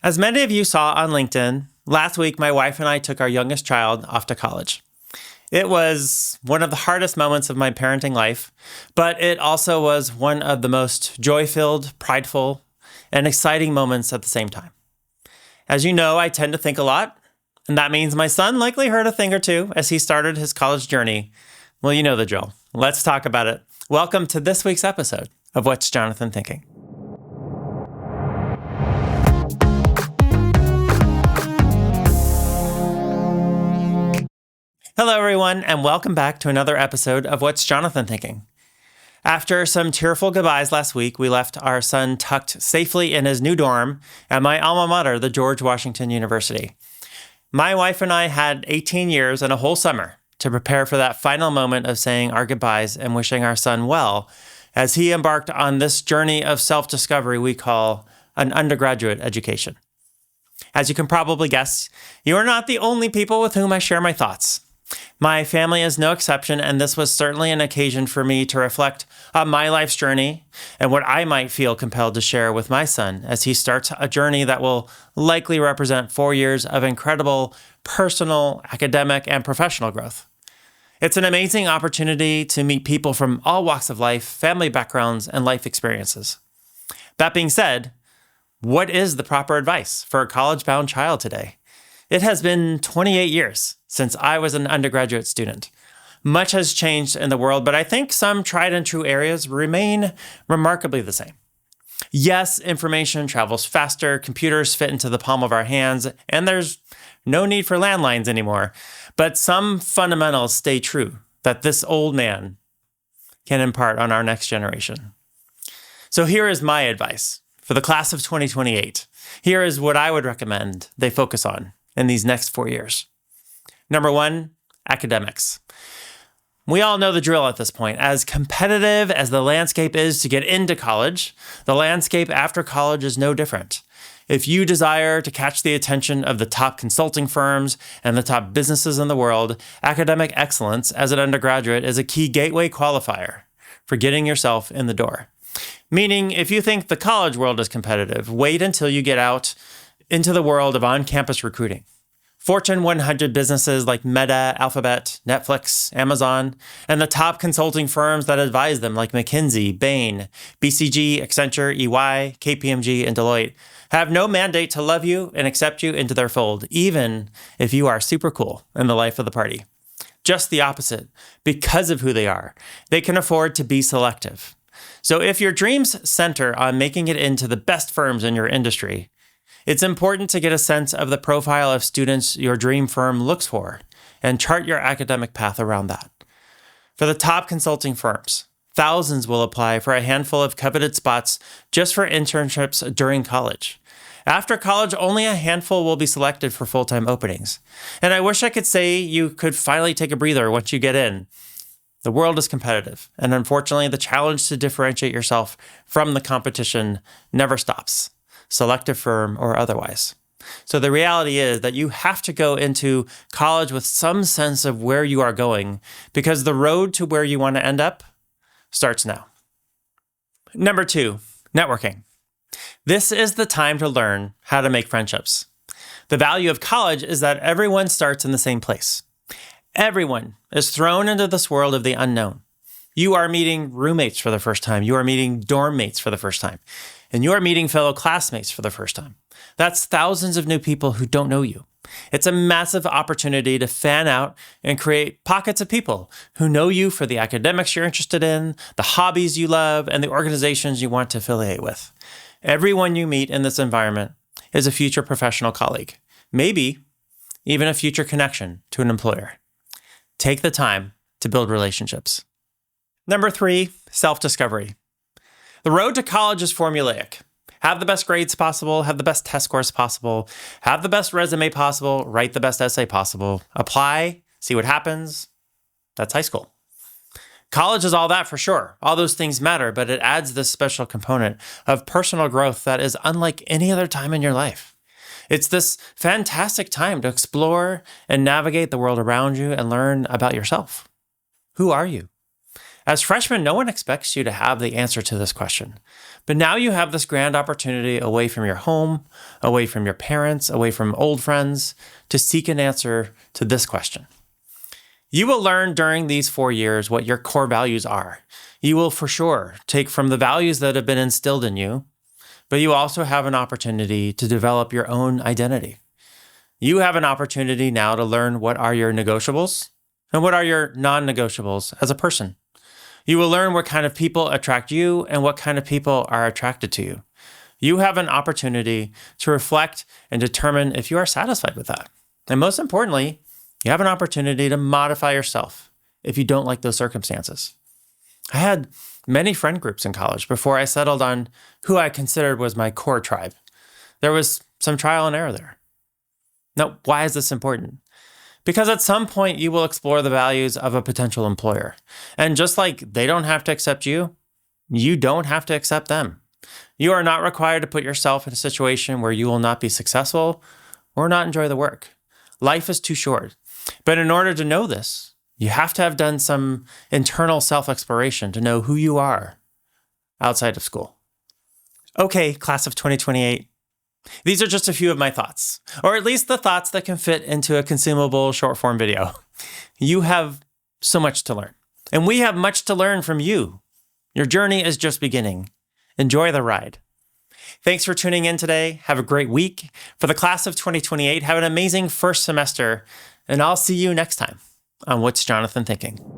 As many of you saw on LinkedIn, last week my wife and I took our youngest child off to college. It was one of the hardest moments of my parenting life, but it also was one of the most joy-filled, prideful, and exciting moments at the same time. As you know, I tend to think a lot, and that means my son likely heard a thing or two as he started his college journey. Well, you know the drill. Let's talk about it. Welcome to this week's episode of What's Jonathan Thinking? Hello, everyone, and welcome back to another episode of What's Jonathan Thinking? After some tearful goodbyes last week, we left our son tucked safely in his new dorm at my alma mater, the George Washington University. My wife and I had 18 years and a whole summer to prepare for that final moment of saying our goodbyes and wishing our son well as he embarked on this journey of self-discovery we call an undergraduate education. As you can probably guess, you are not the only people with whom I share my thoughts. My family is no exception, and this was certainly an occasion for me to reflect on my life's journey and what I might feel compelled to share with my son as he starts a journey that will likely represent 4 years of incredible personal, academic, and professional growth. It's an amazing opportunity to meet people from all walks of life, family backgrounds, and life experiences. That being said, what is the proper advice for a college-bound child today? It has been 28 years since I was an undergraduate student. Much has changed in the world, but I think some tried and true areas remain remarkably the same. Yes, information travels faster, computers fit into the palm of our hands, and there's no need for landlines anymore. But some fundamentals stay true that this old man can impart on our next generation. So here is my advice for the class of 2028. Here is what I would recommend they focus on in these next 4 years. Number one, academics. We all know the drill at this point. As competitive as the landscape is to get into college, the landscape after college is no different. If you desire to catch the attention of the top consulting firms and the top businesses in the world, academic excellence as an undergraduate is a key gateway qualifier for getting yourself in the door. Meaning, if you think the college world is competitive, wait until you get out into the world of on-campus recruiting. Fortune 100 businesses like Meta, Alphabet, Netflix, Amazon, and the top consulting firms that advise them like McKinsey, Bain, BCG, Accenture, EY, KPMG, and Deloitte have no mandate to love you and accept you into their fold, even if you are super cool in the life of the party. Just the opposite. Because of who they are, they can afford to be selective. So if your dreams center on making it into the best firms in your industry, it's important to get a sense of the profile of students your dream firm looks for and chart your academic path around that. For the top consulting firms, thousands will apply for a handful of coveted spots just for internships during college. After college, only a handful will be selected for full-time openings. And I wish I could say you could finally take a breather once you get in. The world is competitive, and unfortunately, the challenge to differentiate yourself from the competition never stops, selective firm or otherwise. So the reality is that you have to go into college with some sense of where you are going because the road to where you want to end up starts now. Number two, networking. This is the time to learn how to make friendships. The value of college is that everyone starts in the same place. Everyone is thrown into this world of the unknown. You are meeting roommates for the first time. You are meeting dorm mates for the first time. And you are meeting fellow classmates for the first time. That's thousands of new people who don't know you. It's a massive opportunity to fan out and create pockets of people who know you for the academics you're interested in, the hobbies you love, and the organizations you want to affiliate with. Everyone you meet in this environment is a future professional colleague, maybe even a future connection to an employer. Take the time to build relationships. Number three, self-discovery. The road to college is formulaic. Have the best grades possible, have the best test scores possible, have the best resume possible, write the best essay possible, apply, see what happens. That's high school. College is all that for sure. All those things matter, but it adds this special component of personal growth that is unlike any other time in your life. It's this fantastic time to explore and navigate the world around you and learn about yourself. Who are you? As freshmen, no one expects you to have the answer to this question. But now you have this grand opportunity away from your home, away from your parents, away from old friends, to seek an answer to this question. You will learn during these 4 years what your core values are. You will for sure take from the values that have been instilled in you, but you also have an opportunity to develop your own identity. You have an opportunity now to learn what are your negotiables and what are your non-negotiables as a person. You will learn what kind of people attract you and what kind of people are attracted to you. You have an opportunity to reflect and determine if you are satisfied with that. And most importantly, you have an opportunity to modify yourself if you don't like those circumstances. I had many friend groups in college before I settled on who I considered was my core tribe. There was some trial and error there. Now, why is this important? Because at some point you will explore the values of a potential employer. And just like they don't have to accept you, you don't have to accept them. You are not required to put yourself in a situation where you will not be successful or not enjoy the work. Life is too short. But in order to know this, you have to have done some internal self-exploration to know who you are outside of school. Okay, class of 2028. These are just a few of my thoughts, or at least the thoughts that can fit into a consumable short-form video. You have so much to learn, and we have much to learn from you. Your journey is just beginning. Enjoy the ride. Thanks for tuning in today. Have a great week. For the class of 2028, have an amazing first semester, and I'll see you next time on What's Jonathan Thinking?